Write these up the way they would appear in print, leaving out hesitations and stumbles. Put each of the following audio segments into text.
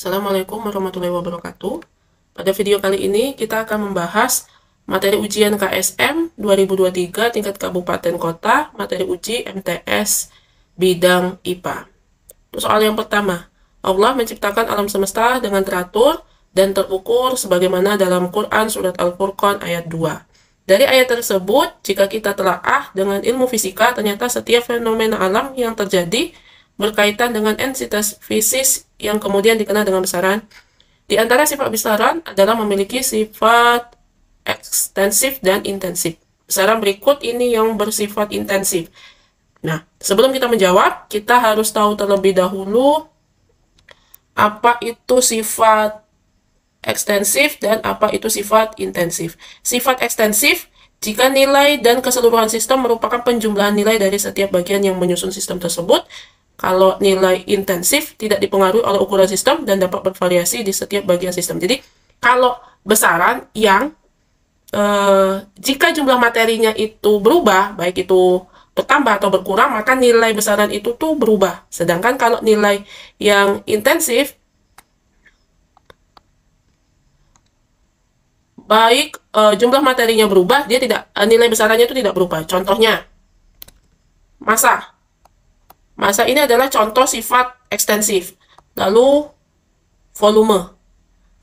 Assalamualaikum warahmatullahi wabarakatuh. Pada video kali ini kita akan membahas materi ujian KSM 2023 tingkat kabupaten kota, materi uji MTS bidang IPA. Soal yang pertama, Allah menciptakan alam semesta dengan teratur dan terukur sebagaimana dalam Quran Surat Al-Furqan ayat 2. Dari ayat tersebut, jika kita telaah dengan ilmu fisika, ternyata setiap fenomena alam yang terjadi berkaitan dengan entitas fisik yang kemudian dikenal dengan besaran. Di antara sifat besaran adalah memiliki sifat ekstensif dan intensif. Besaran berikut ini yang bersifat intensif. Nah, sebelum kita menjawab, kita harus tahu terlebih dahulu apa itu sifat ekstensif dan apa itu sifat intensif. Sifat ekstensif jika nilai dan keseluruhan sistem merupakan penjumlahan nilai dari setiap bagian yang menyusun sistem tersebut. Kalau nilai intensif tidak dipengaruhi oleh ukuran sistem dan dapat bervariasi di setiap bagian sistem. Jadi, kalau besaran yang jika jumlah materinya itu berubah, baik itu bertambah atau berkurang, maka nilai besaran itu tuh berubah. Sedangkan kalau nilai yang intensif, baik jumlah materinya berubah, dia tidak nilai besarannya itu tidak berubah. Contohnya, massa. Massa ini adalah contoh sifat ekstensif. Lalu volume.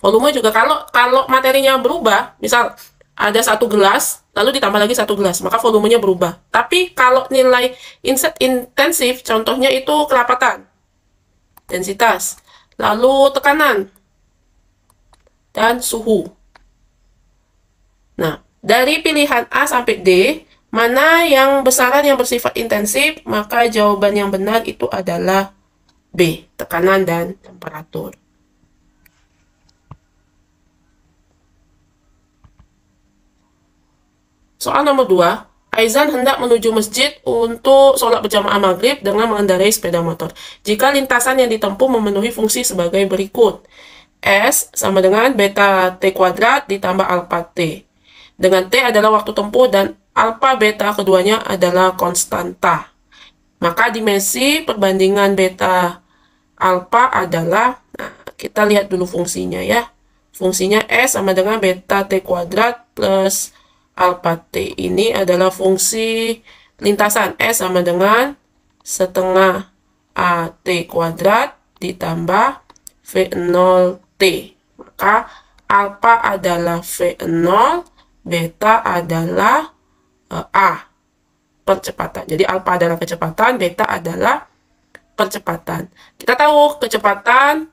Volume juga kalau materinya berubah, misal ada 1 gelas, lalu ditambah lagi 1 gelas, maka volumenya berubah. Tapi kalau nilai intensif, contohnya itu kerapatan, densitas, lalu tekanan, dan suhu. Nah, dari pilihan A sampai D, mana yang besaran yang bersifat intensif, maka jawaban yang benar itu adalah B, tekanan dan temperatur. Soal nomor 2, Aizan hendak menuju masjid untuk sholat berjamaah maghrib dengan mengendarai sepeda motor. Jika lintasan yang ditempuh memenuhi fungsi sebagai berikut. S sama dengan beta T kuadrat ditambah alpha T. Dengan T adalah waktu tempuh dan alpha beta keduanya adalah konstanta. Maka dimensi perbandingan beta alpha adalah, nah, kita lihat dulu fungsinya ya. Fungsinya S sama dengan beta T kuadrat plus alpha T. Ini adalah fungsi lintasan. S sama dengan setengah AT kuadrat ditambah V0T. Maka alpha adalah V0, beta adalah A, percepatan. Jadi alpha adalah kecepatan, beta adalah percepatan. Kita tahu kecepatan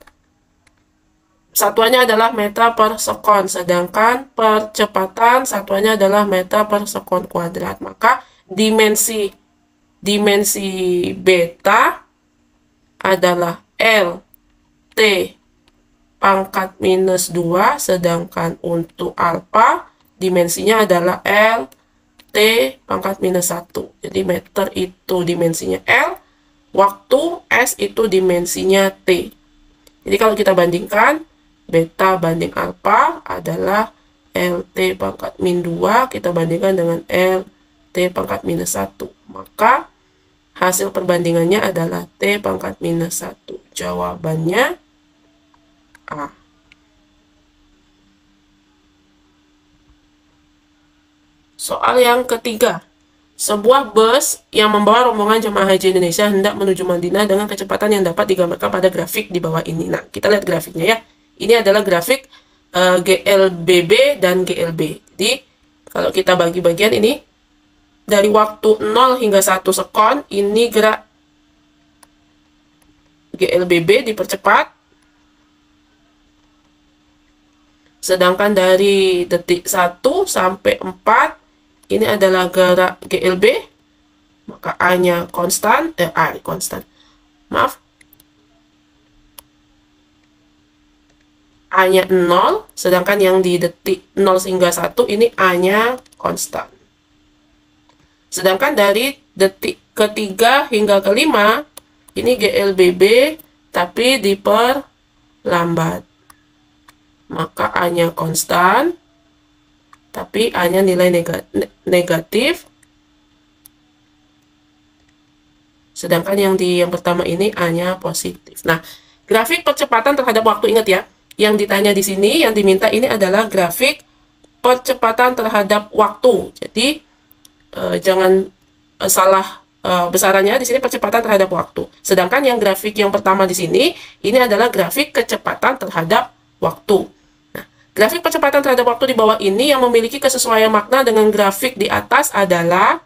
satuannya adalah meter per sekon, sedangkan percepatan satuannya adalah meter per sekon kuadrat. Maka dimensi beta adalah L T pangkat minus 2, sedangkan untuk alpha dimensinya adalah L T pangkat minus 1. Jadi meter itu dimensinya L, waktu S itu dimensinya T. Jadi kalau kita bandingkan, beta banding alpha adalah LT pangkat min 2, kita bandingkan dengan LT pangkat minus 1. Maka hasil perbandingannya adalah T pangkat minus 1. Jawabannya A. Soal yang ketiga, sebuah bus yang membawa rombongan jemaah haji Indonesia hendak menuju Madinah dengan kecepatan yang dapat digambarkan pada grafik di bawah ini. Nah, kita lihat grafiknya ya. Ini adalah grafik GLBB dan GLB. Jadi, kalau kita bagi bagian ini, dari waktu 0 hingga 1 sekon, ini gerak GLBB dipercepat. Sedangkan dari detik 1 sampai 4, ini adalah gerak GLB, maka A-nya konstan, A konstan. Maaf. A-nya 0, sedangkan yang di detik 0 hingga 1 ini A-nya konstan. Sedangkan dari detik ketiga hingga kelima, ini GLBB, tapi diperlambat. Maka A-nya konstan, tapi A-nya nilai negatif, Sedangkan yang pertama ini A-nya positif. Nah, grafik percepatan terhadap waktu, ingat ya, yang ditanya di sini, yang diminta ini adalah grafik percepatan terhadap waktu. Jadi jangan salah besarannya, di sini percepatan terhadap waktu. Sedangkan yang grafik yang pertama di sini, ini adalah grafik kecepatan terhadap waktu. Nah, grafik percepatan terhadap waktu di bawah ini yang memiliki kesesuaian makna dengan grafik di atas adalah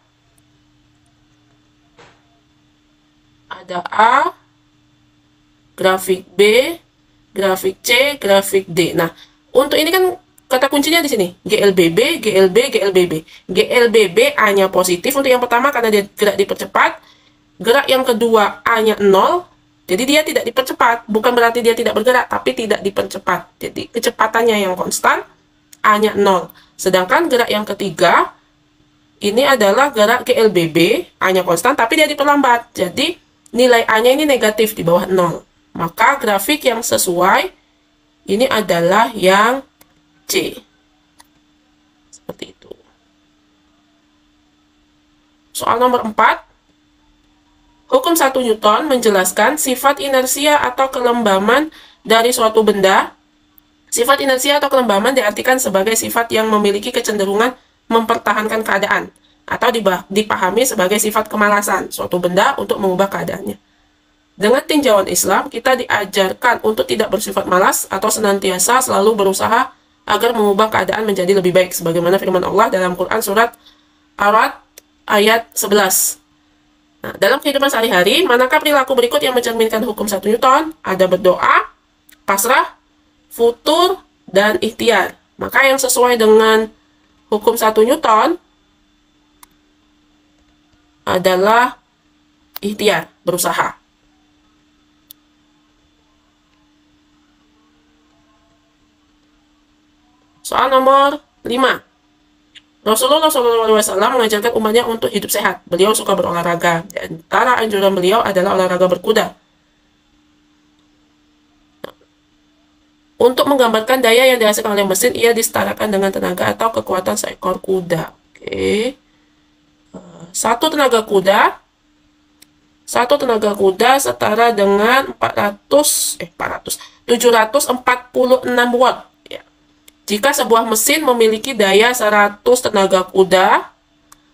ada A, grafik B, grafik C, grafik D. Nah, untuk ini kan kata kuncinya di sini, GLBB, GLB, GLBB. GLBB A-nya positif untuk yang pertama karena dia gerak dipercepat. Gerak yang kedua A-nya 0, jadi dia tidak dipercepat. Bukan berarti dia tidak bergerak, tapi tidak dipercepat. Jadi kecepatannya yang konstan, A-nya 0. Sedangkan gerak yang ketiga, ini adalah gerak GLBB, A-nya konstan, tapi dia diperlambat. Jadi nilai A-nya ini negatif di bawah 0. Maka grafik yang sesuai ini adalah yang C. Seperti itu. Soal nomor 4. Hukum 1 Newton menjelaskan sifat inersia atau kelembaman dari suatu benda. Sifat inersia atau kelembaman diartikan sebagai sifat yang memiliki kecenderungan mempertahankan keadaan atau dipahami sebagai sifat kemalasan suatu benda untuk mengubah keadaannya. Dengan tinjauan Islam, kita diajarkan untuk tidak bersifat malas atau senantiasa selalu berusaha agar mengubah keadaan menjadi lebih baik, sebagaimana firman Allah dalam Quran surat Ar-Ra'd ayat 11. Nah, dalam kehidupan sehari-hari, manakah perilaku berikut yang mencerminkan hukum 1 Newton? Ada berdoa, pasrah, futur, dan ikhtiar. Maka yang sesuai dengan hukum 1 Newton adalah ikhtiar, berusaha. Soal nomor 5. Rasulullah SAW mengajarkan umatnya untuk hidup sehat. Beliau suka berolahraga. Di antara anjuran beliau adalah olahraga berkuda. Untuk menggambarkan daya yang dihasilkan oleh mesin, ia disetarakan dengan tenaga atau kekuatan seekor kuda. Oke. Satu tenaga kuda setara dengan 746 watt. Jika sebuah mesin memiliki daya 100 tenaga kuda,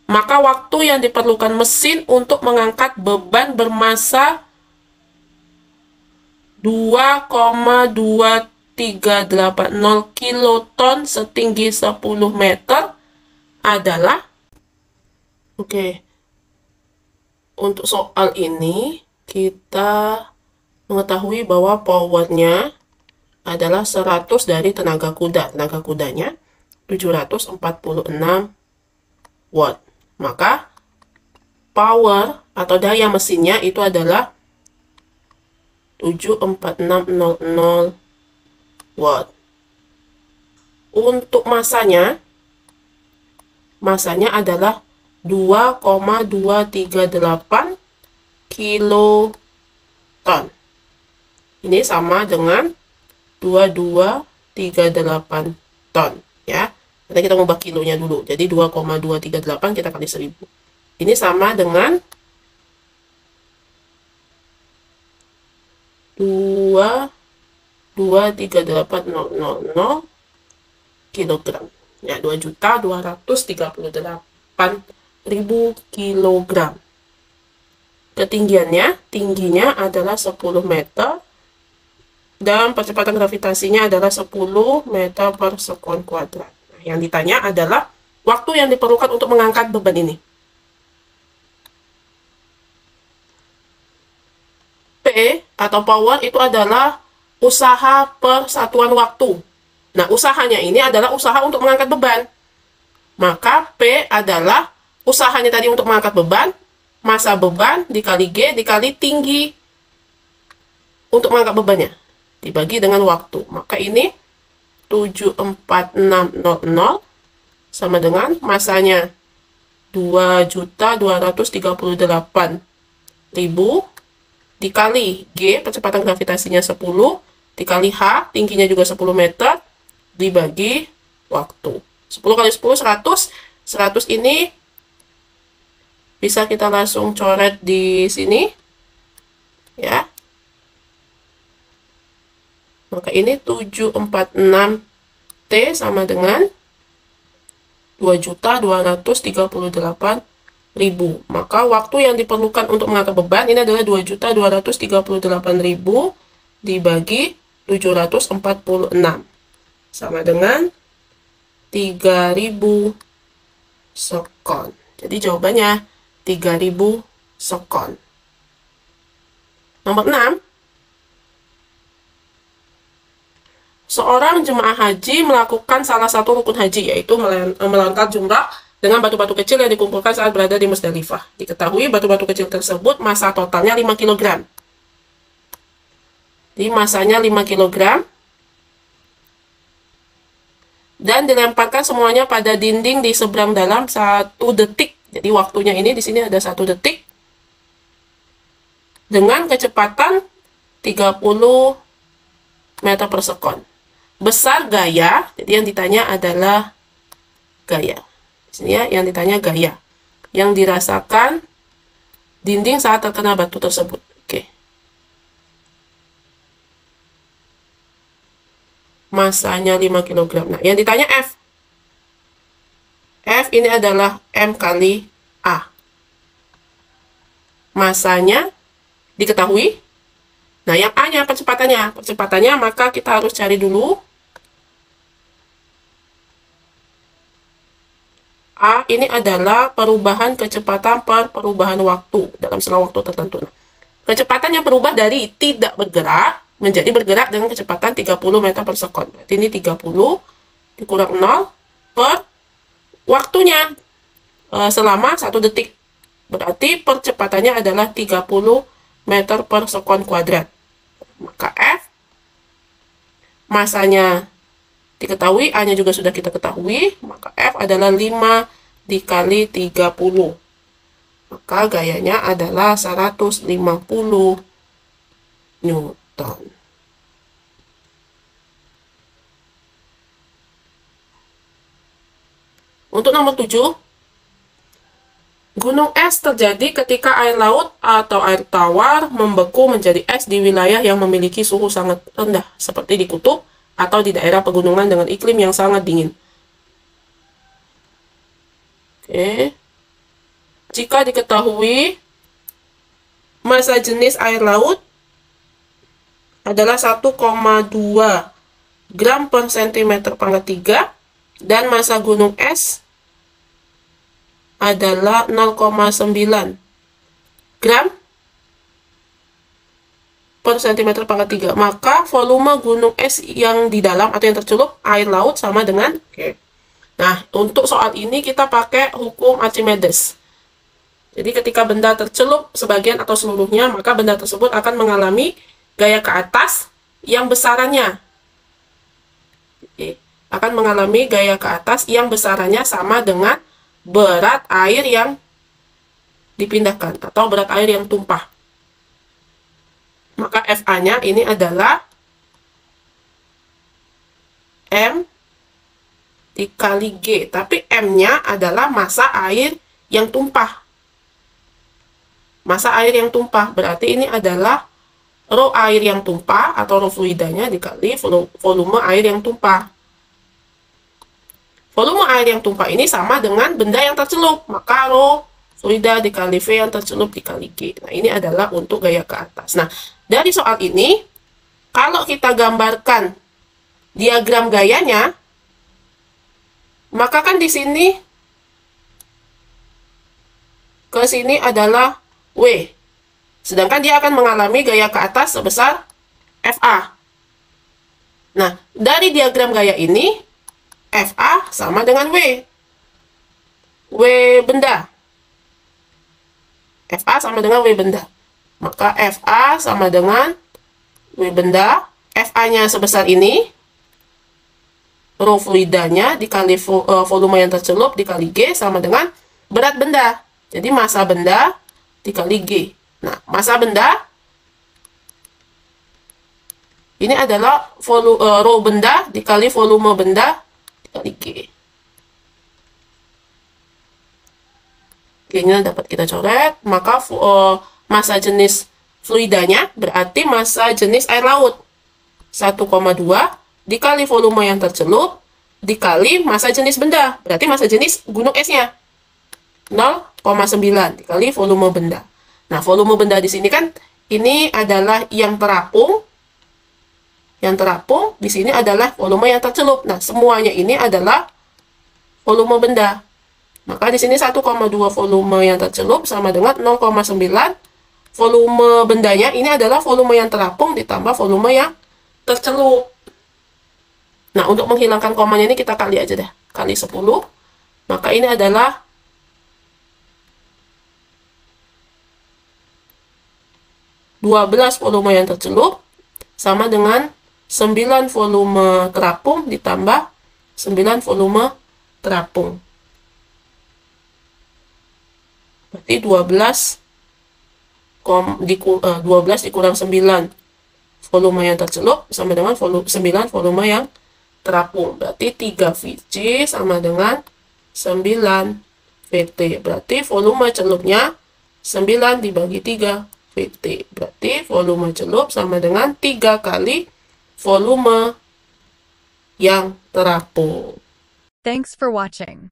maka waktu yang diperlukan mesin untuk mengangkat beban bermasa 2,2380 kiloton setinggi 10 meter adalah, untuk soal ini kita mengetahui bahwa powernya adalah 100 dari tenaga kuda. Tenaga kudanya 746 watt. Maka power atau daya mesinnya itu adalah 74600 watt. Untuk masanya adalah 2,238 kiloton. Ini sama dengan 2238 ton, ya. Nanti kita ngubah kilonya dulu. Jadi 2,238 kita kali 1000. Ini sama dengan 2,23800 kilogram. Ya, 2.238.000 kilogram. Tingginya adalah 10 meter. Dan percepatan gravitasinya adalah 10 meter per sekon kuadrat. Nah, yang ditanya adalah waktu yang diperlukan untuk mengangkat beban ini. P atau power itu adalah usaha per satuan waktu. Nah, usahanya ini adalah usaha untuk mengangkat beban. Maka P adalah usahanya tadi untuk mengangkat beban, massa beban dikali G dikali tinggi untuk mengangkat bebannya, dibagi dengan waktu. Maka ini 74600 sama dengan masanya 2.238.000 dikali G, percepatan gravitasinya 10, dikali H, tingginya juga 10 meter, dibagi waktu. 10 kali 10, 100. 100 ini bisa kita langsung coret di sini, ya. Maka ini 746T sama dengan 2.238.000. Maka waktu yang diperlukan untuk mengangkat beban ini adalah 2.238.000 dibagi 746 sama dengan 3.000 sekon. Jadi jawabannya 3.000 sekon. Nomor 6. Seorang jemaah haji melakukan salah satu rukun haji, yaitu melontar jumrah dengan batu-batu kecil yang dikumpulkan saat berada di Musdalifah. Diketahui batu-batu kecil tersebut massa totalnya 5 kg. Jadi masanya 5 kg. Dan dilemparkan semuanya pada dinding di seberang dalam 1 detik. Jadi waktunya ini di sini ada 1 detik. Dengan kecepatan 30 meter per sekon. Besar gaya, jadi yang ditanya adalah gaya. Di sini ya, yang ditanya gaya. Yang dirasakan dinding saat terkena batu tersebut. Oke. Masanya 5 kg. Nah, yang ditanya F. F ini adalah M kali A. Masanya diketahui. Nah, yang A-nya percepatannya. Percepatannya maka kita harus cari dulu. A ini adalah perubahan kecepatan per perubahan waktu dalam selang waktu tertentu. Nah, kecepatan yang berubah dari tidak bergerak menjadi bergerak dengan kecepatan 30 meter per sekon. Berarti ini 30 dikurang 0 per waktunya selama 1 detik. Berarti percepatannya adalah 30 meter per sekon kuadrat. Maka F, masanya diketahui, A-nya juga sudah kita ketahui, maka F adalah 5 dikali 30. Maka gayanya adalah 150 Newton. Untuk nomor 7, gunung es terjadi ketika air laut atau air tawar membeku menjadi es di wilayah yang memiliki suhu sangat rendah, seperti di kutub atau di daerah pegunungan dengan iklim yang sangat dingin. Oke. Jika diketahui massa jenis air laut adalah 1,2 gram per cm pangkat 3 dan massa gunung es adalah 0,9 gram per cm pangkat 3, maka volume gunung es yang di dalam atau yang tercelup air laut sama dengan Nah, untuk soal ini kita pakai hukum Archimedes. Jadi ketika benda tercelup sebagian atau seluruhnya, maka benda tersebut akan mengalami gaya ke atas yang besarannya. Akan mengalami gaya ke atas yang besarannya sama dengan berat air yang dipindahkan atau berat air yang tumpah. Maka FA-nya ini adalah M dikali G. Tapi M-nya adalah massa air yang tumpah. Massa air yang tumpah. Berarti ini adalah rho air yang tumpah atau rho fluidanya dikali volume air yang tumpah. Volume air yang tumpah ini sama dengan benda yang tercelup. Maka rho fluida dikali V yang tercelup dikali G. Nah, ini adalah untuk gaya ke atas. Nah, dari soal ini, kalau kita gambarkan diagram gayanya, maka kan di sini ke sini adalah W. Sedangkan dia akan mengalami gaya ke atas sebesar FA. Nah, dari diagram gaya ini, FA sama dengan W. W benda. FA sama dengan W benda. Maka FA sama dengan W benda. FA-nya sebesar ini. Rho fluidanya dikali volume yang tercelup dikali G sama dengan berat benda. Jadi massa benda dikali G. Nah, massa benda ini adalah rho benda dikali volume benda dikali G. G-nya dapat kita coret, maka massa jenis fluidanya berarti massa jenis air laut. 1,2 dikali volume yang tercelup dikali massa jenis benda. Berarti massa jenis gunung esnya 0,9 dikali volume benda. Nah, volume benda di sini kan ini adalah yang terapung. Yang terapung di sini adalah volume yang tercelup. Nah, semuanya ini adalah volume benda. Maka di sini 1,2 volume yang tercelup sama dengan 0,9 volume bendanya. Ini adalah volume yang terapung ditambah volume yang tercelup. Nah, untuk menghilangkan komanya ini kita kali aja deh. Kali 10. Maka ini adalah 12 volume yang tercelup sama dengan 9 volume terapung ditambah 9 volume terapung. Berarti 12 dikurang 9 volume yang tercelup sama dengan 9 volume yang terapung. Berarti 3 VC sama dengan 9 VT. Berarti volume celupnya 9 dibagi 3 VT. Berarti volume celup sama dengan 3 kali volume yang terapung. Thanks for watching.